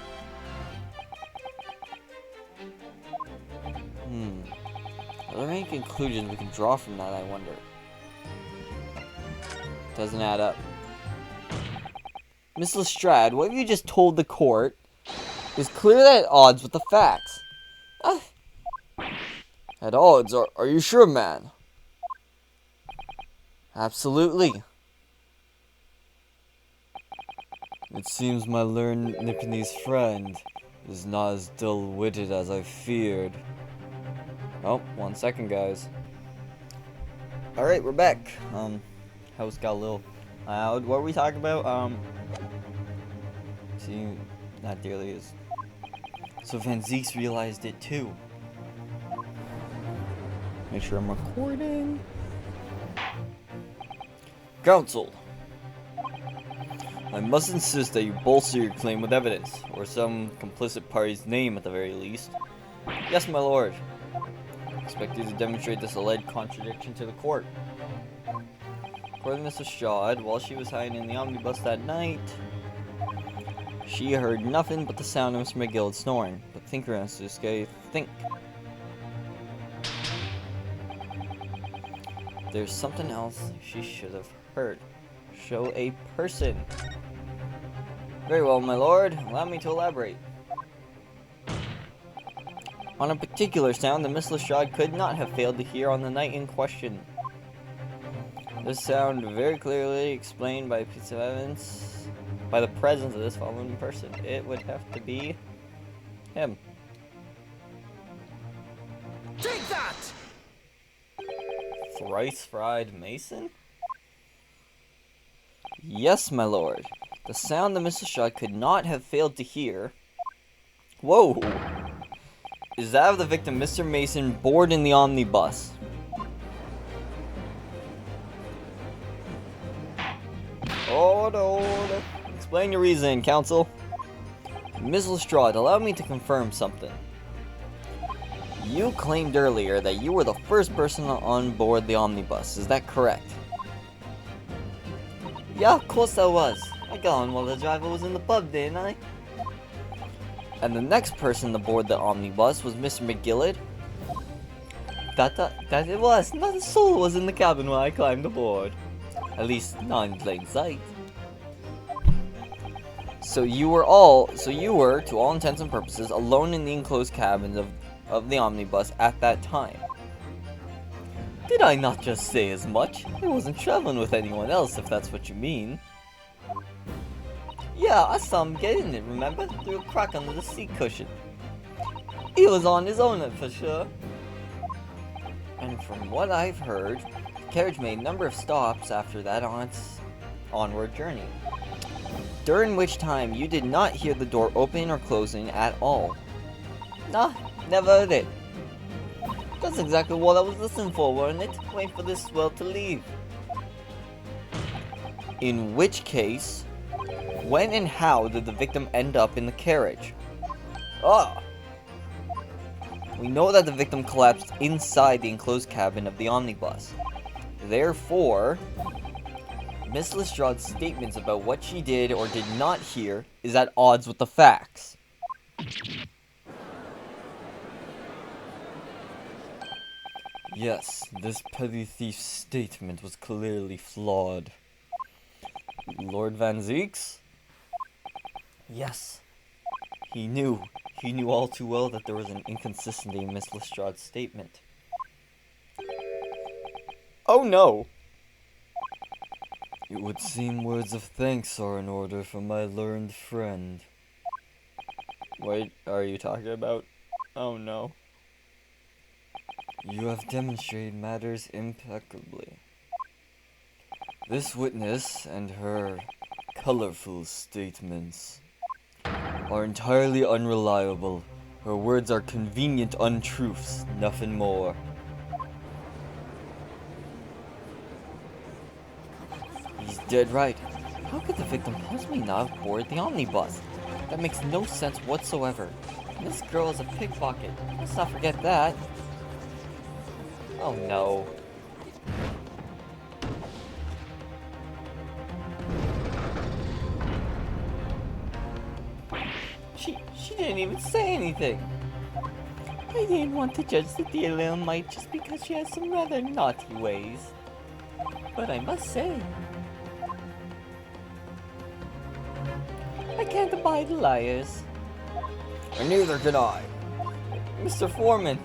Are there any conclusions we can draw from that, I wonder? Doesn't add up. Miss Lestrade, what you just told the court is clearly at odds with the facts. At odds? Are you sure, man? Absolutely. It seems my learned Nipponese friend is not as dull-witted as I feared. Oh, 1 second, guys. Alright, we're back. House got a little loud. What were we talking about? See, that dearly is. So Van Zeeks realized it too. Make sure I'm recording. Counsel, I must insist that you bolster your claim with evidence, or some complicit party's name at the very least. Yes, my lord. I expect you to demonstrate this alleged contradiction to the court. According to Mrs. Shaw, while she was hiding in the omnibus that night, she heard nothing but the sound of Mr. McGill snoring. But think around, Susuke, think. There's something else she should have heard. Show a person. Very well, my lord. Allow me to elaborate. On a particular sound that Miss Lestrade could not have failed to hear on the night in question. This sound very clearly explained by a piece of evidence, by the presence of this following person. It would have to be him. Take that! Thrice fried Mason? Yes, my lord. The sound that Mr. Shaw could not have failed to hear. Whoa! Is that of the victim, Mr. Mason, board in the omnibus? Order. Explain your reasoning, counsel. Ms. Lestrade, allow me to confirm something. You claimed earlier that you were the first person on board the omnibus. Is that correct? Yeah, of course I was. I got on while the driver was in the pub, didn't I? And the next person aboard the omnibus was Mr. McGillard? That it was. Not a soul was in the cabin when I climbed aboard. At least, not in plain sight. So you were, to all intents and purposes, alone in the enclosed cabin of the omnibus at that time. Did I not just say as much? I wasn't traveling with anyone else, if that's what you mean. Yeah, I saw him get in it, remember? Through a crack under the seat cushion. He was on his own, for sure. And from what I've heard, the carriage made a number of stops after that on its onward journey. During which time you did not hear the door opening or closing at all. Nah, never heard it. That's exactly what I was listening for, wasn't it? Waiting for this swell to leave. In which case, when and how did the victim end up in the carriage? We know that the victim collapsed inside the enclosed cabin of the omnibus. Therefore, Miss Lestrade's statements about what she did or did not hear is at odds with the facts. Yes, this petty thief's statement was clearly flawed. Lord Van Zeeks? Yes. He knew all too well that there was an inconsistency in Miss Lestrade's statement. Oh no! It would seem words of thanks are in order for my learned friend. What are you talking about? Oh no. You have demonstrated matters impeccably. This witness and her colorful statements are entirely unreliable. Her words are convenient untruths, nothing more. He's dead right. How could the victim possibly not have boarded the omnibus? That makes no sense whatsoever. And this girl is a pickpocket. Let's not forget that. Oh no. She didn't even say anything. I didn't want to judge the dear little mite just because she has some rather naughty ways. But I must say, I can't abide liars. And neither can I. Mr. Foreman.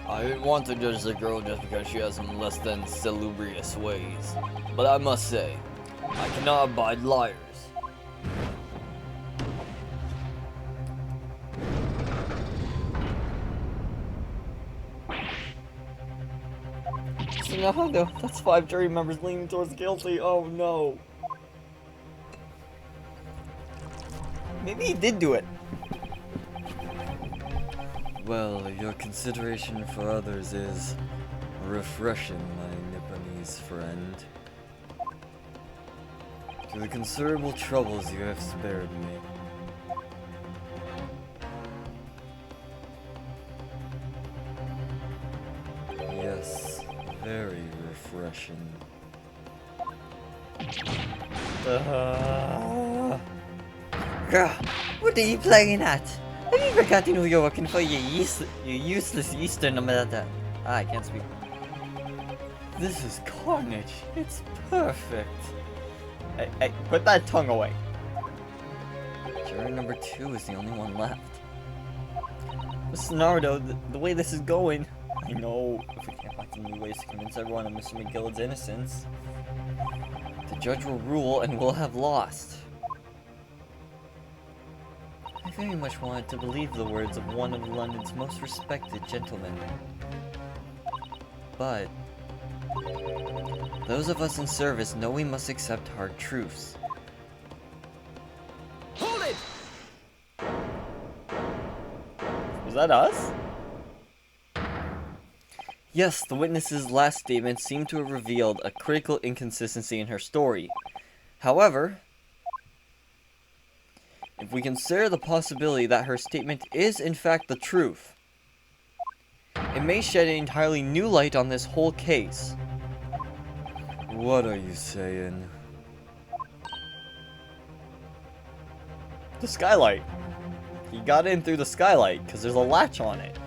I didn't want to judge the girl just because she has some less than salubrious ways. But I must say, I cannot abide liars. So no, that's 5 jury members leaning towards guilty. Oh no. Maybe he did do it. Well, your consideration for others is refreshing, my Nipponese friend. To the considerable troubles you have spared me. Yes, very refreshing. What are you playing at? Have you forgotten who you're working for, you useless Eastern American? I can't speak. This is carnage. It's perfect. Hey, put that tongue away. Juror number 2 is the only one left. Mr. Naruto, the way this is going, I know if we can't find some new ways to convince everyone of Mr. McGillad's innocence, the judge will rule and we'll have lost. I very much wanted to believe the words of one of London's most respected gentlemen. But those of us in service know we must accept hard truths. Hold it! Was that us? Yes, the witness's last statement seemed to have revealed a critical inconsistency in her story. However, if we consider the possibility that her statement is in fact the truth, it may shed an entirely new light on this whole case. What are you saying? The skylight. He got in through the skylight because there's a latch on it.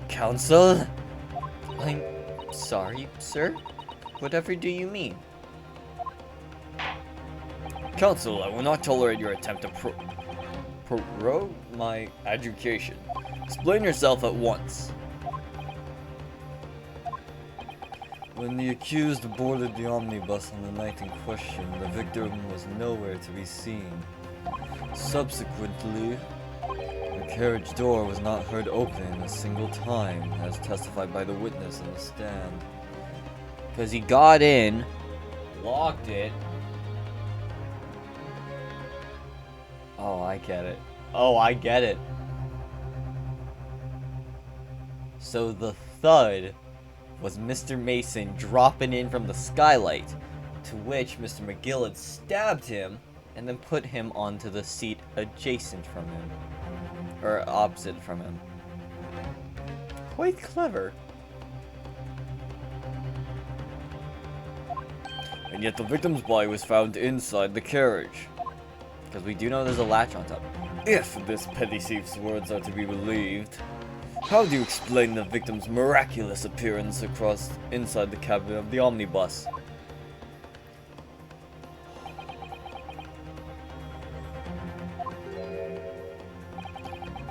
Counsel? I'm sorry, sir. Whatever do you mean? Counsel, I will not tolerate your attempt to prorogue my adjudication. Explain yourself at once. When the accused boarded the omnibus on the night in question, the victim was nowhere to be seen. Subsequently, the carriage door was not heard open a single time, as testified by the witness on the stand. Because he got in, locked it. Oh, I get it. Oh, I get it. So the thud was Mr. Mason dropping in from the skylight, to which Mr. McGillad stabbed him and then put him onto the seat adjacent from him. Or opposite from him. Quite clever. And yet the victim's body was found inside the carriage. Because we do know there's a latch on top. If this petty thief's words are to be believed, how do you explain the victim's miraculous appearance inside the cabin of the omnibus?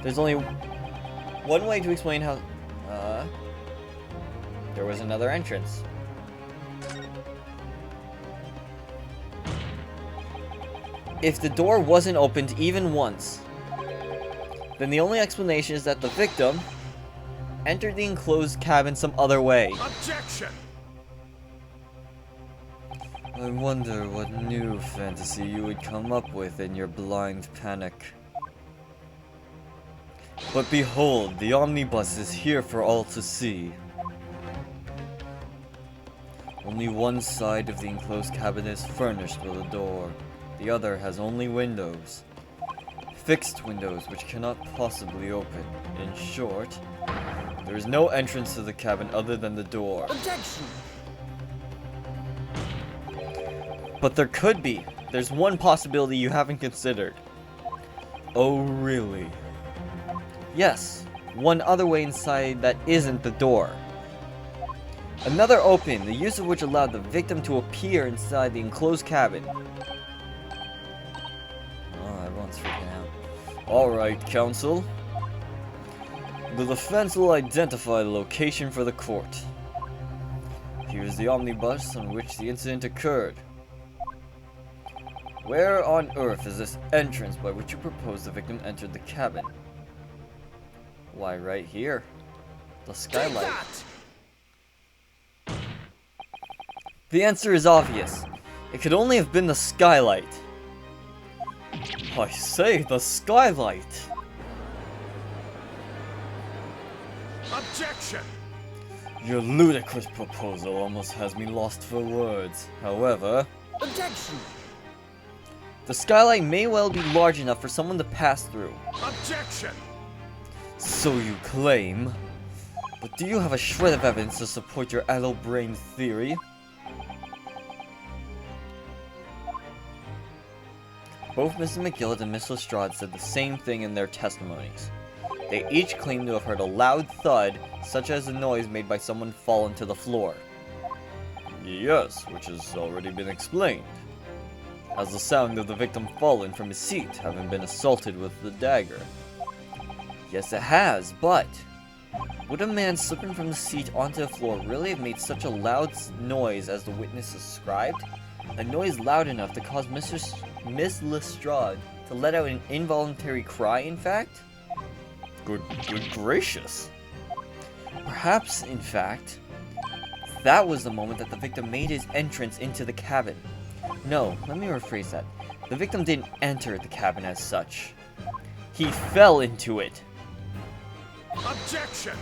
There's only one way to explain how... there was another entrance. If the door wasn't opened even once, then the only explanation is that the victim entered the enclosed cabin some other way. Objection! I wonder what new fantasy you would come up with in your blind panic. But behold, the omnibus is here for all to see. Only one side of the enclosed cabin is furnished with a door. The other has only windows. Fixed windows which cannot possibly open. In short, there is no entrance to the cabin other than the door. Objection! But there could be. There's one possibility you haven't considered. Oh, really? Yes, one other way inside that isn't the door. Another opening, the use of which allowed the victim to appear inside the enclosed cabin. Oh, everyone's freaking out. Alright, counsel. The defense will identify the location for the court. Here's the omnibus on which the incident occurred. Where on earth is this entrance by which you propose the victim entered the cabin? Why, right here. The skylight. The answer is obvious. It could only have been the skylight. I say, the skylight! Objection! Your ludicrous proposal almost has me lost for words. However, Objection! the skylight may well be large enough for someone to pass through. Objection! So you claim. But do you have a shred of evidence to support your addle-brained theory? Both Mrs. McGillis and Miss Lestrade said the same thing in their testimonies. They each claimed to have heard a loud thud, such as the noise made by someone falling to the floor. Yes, which has already been explained. As the sound of the victim falling from his seat, having been assaulted with the dagger. Yes, it has, but would a man slipping from the seat onto the floor really have made such a loud noise as the witness described? A noise loud enough to cause Miss Lestrade to let out an involuntary cry, in fact? Good gracious. Perhaps, in fact, that was the moment that the victim made his entrance into the cabin. No, let me rephrase that. The victim didn't enter the cabin as such. He fell into it. Objection!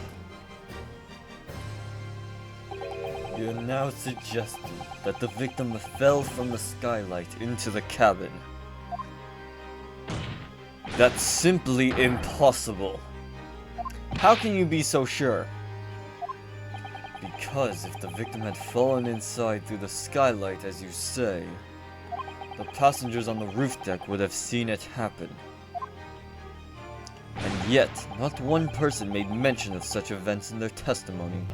You're now suggesting that the victim fell from the skylight into the cabin. That's simply impossible. How can you be so sure? Because if the victim had fallen inside through the skylight, as you say, the passengers on the roof deck would have seen it happen. And yet, not one person made mention of such events in their testimony.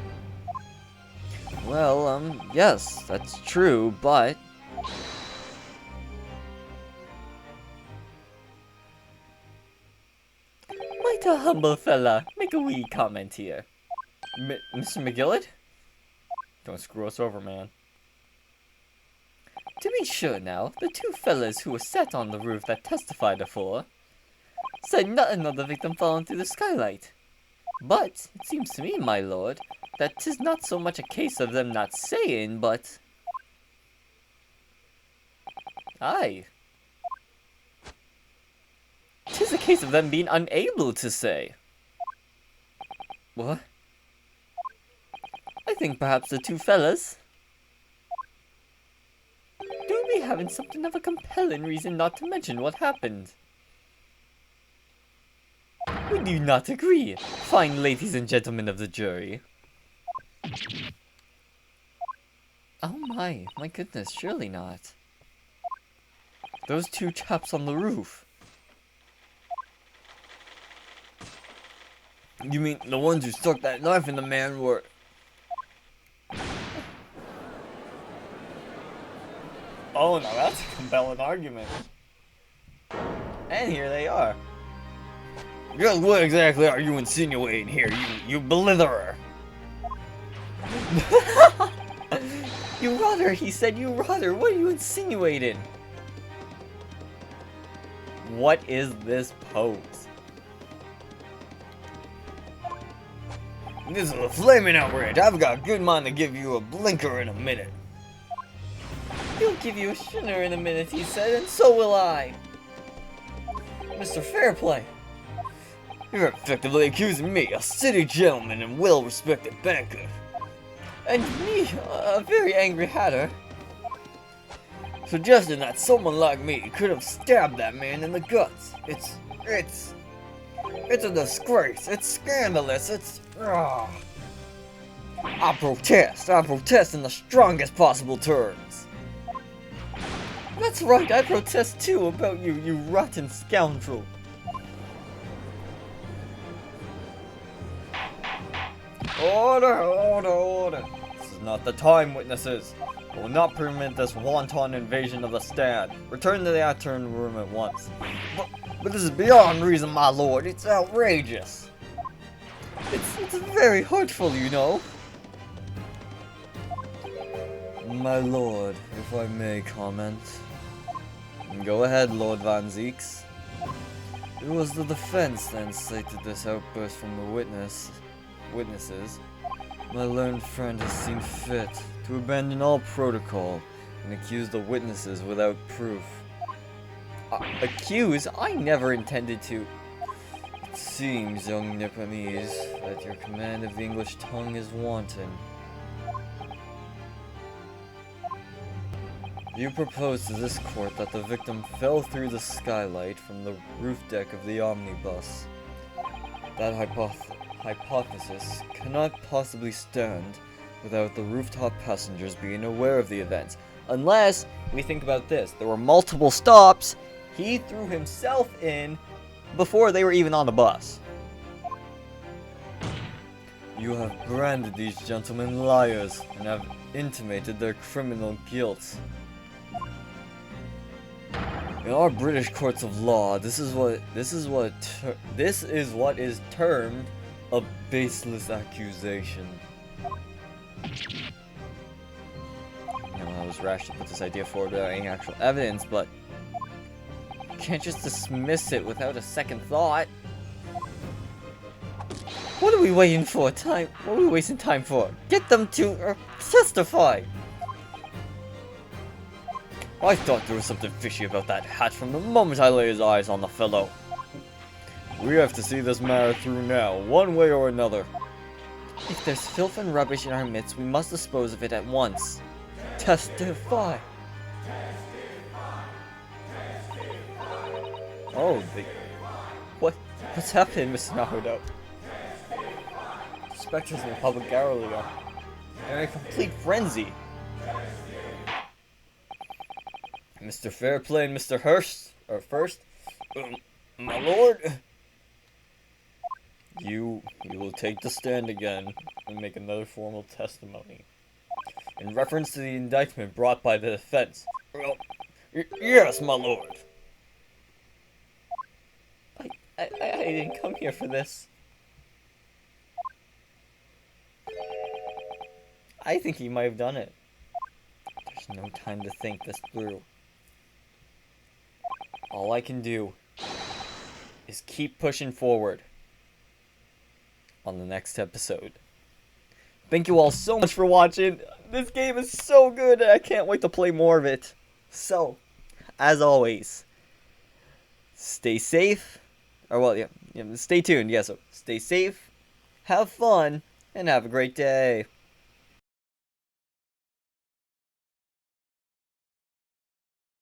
Well, yes, that's true, but... Might a humble fella make a wee comment here? Mr. McGillis? Don't screw us over, man. To be sure now, the two fellas who were sat on the roof that testified afore said nothing of the victim falling through the skylight. But it seems to me, my lord, that 'tis not so much a case of them not saying, but... Aye. 'Tis a case of them being unable to say. What? I think perhaps the two fellas do be having something of a compelling reason not to mention what happened. Would you not agree, fine ladies and gentlemen of the jury? Oh my goodness, surely not. Those two chaps on the roof. You mean the ones who stuck that knife in the man were... Oh, now that's a compelling argument. And here they are. Just what exactly are you insinuating here, you blitherer? You rudder, he said you rudder. What are you insinuating? What is this pose? This is a flaming outrage. I've got a good mind to give you a blinker in a minute. He'll give you a shinner in a minute, he said, and so will I. Mr. Fairplay, you're effectively accusing me, a city gentleman and well-respected banker. And me, a very angry hatter. Suggesting that someone like me could have stabbed that man in the guts. It's a disgrace. It's scandalous. I protest in the strongest possible terms. That's right, I protest too about you rotten scoundrel. Order. This is not the time, witnesses. I will not permit this wanton invasion of the stand. Return to the attern room at once. But this is beyond reason, my lord. It's outrageous. It's very hurtful, you know. My lord, if I may comment. Go ahead, Lord Van Zeeks. It was the defense that incited this outburst from the witnesses. My learned friend has seen fit to abandon all protocol and accuse the witnesses without proof. Accuse? I never intended to. It seems, young Nipponese, that your command of the English tongue is wanton. You propose to this court that the victim fell through the skylight from the roof deck of the omnibus. That hypothesis cannot possibly stand without the rooftop passengers being aware of the event. Unless we think about this. There were multiple stops. He threw himself in before they were even on the bus. You have branded these gentlemen liars and have intimated their criminal guilt. In our British courts of law, this is what is termed a baseless accusation. I was rash to put this idea forward without any actual evidence, but you can't just dismiss it without a second thought. What are we waiting for? What are we wasting time for? Get them to testify! I thought there was something fishy about that hat from the moment I laid eyes on the fellow. We have to see this matter through now, one way or another. If there's filth and rubbish in our midst, we must dispose of it at once. Testify! Oh, what's happened, Mr. Naruto? Spectres in the public gallery are in a complete frenzy. Mr. Fairplay and Mr. First, my lord, you will take the stand again and make another formal testimony in reference to the indictment brought by the defense. Well, yes, my lord. I didn't come here for this. I think he might have done it. There's no time to think this through. All I can do is keep pushing forward on the next episode. Thank you all so much for watching. This game is so good and I can't wait to play more of it. So, as always, stay safe. Or well, yeah, stay tuned. Yeah, so stay safe, have fun, and have a great day.